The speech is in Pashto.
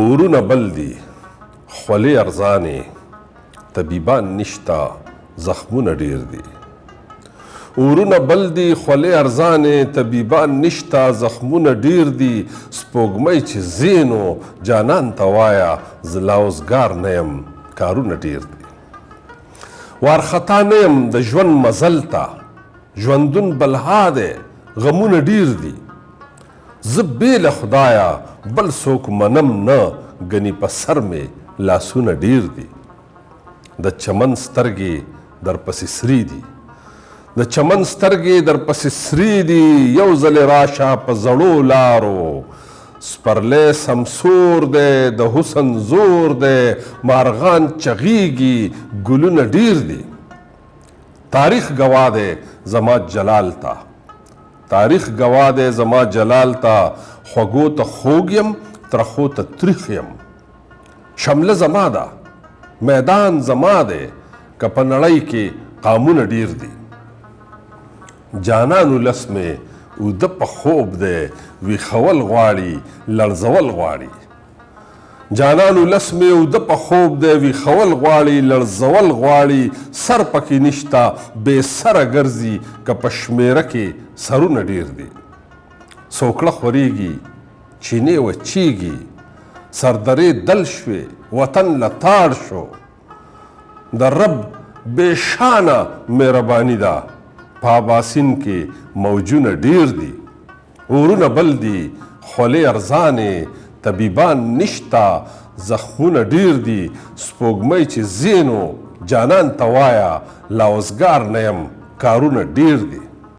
اورونه بل دي خولې ارزانې طبیبان نشته زخمونه ډیر دي. اورونه بل دي خولې ارزانې طبیبان نشته زخمونه ډیر دي. سپوږمۍ چې زینو جانان ته وایه زه لا اوزګار نه یم کارونه ډیر دي. وارخطا نه یم د ژوند مزل ته ژوندون بلها دی غمونه ډیر دي. زه بې له خدایه بل څوک منم نه ګنې په سر مې لاسونه ډیر دي. د چمن سترګې در پسې سرې دي د چمن سترګې در پسې سرې دي. یو ځلې راشه په زړو لارو سپرلی سمسور دی د حسن زور دی مارغان چغیږي ګلونه ډیر دي. تاریخ ګواه دی زما جلال ته تاریخ ګواه دی زما جلال ته خوږو ته خوږ یم ترخو ته تریخ یم. شمله زما ده میدان زما دی که په نړۍ کې قامونه ډیر دي. جانانو لس مې اوده په خوب دی ویښول غواړي لړزول غواړي. جانانو لس مې اوده په خوب دی ویښول غواړي لړزول غواړي. سر پکې نشته بې سره ګرځي که په شمېره کې سرونه ډیر دي. څوکړه خورېږي چینې وچیږي سردرې دل شوې وطن له تاړ شو. د رب بې شانه مهرباني ده په اباسین کې موجونه ډیر دي. اورونه بل دي خولې ارزانې طبیبان نشته زخمونه ډیر دي. سپوږمۍ چې زینو جانان ته وایه لا اوزګار نه یم کارونه ډیر دي.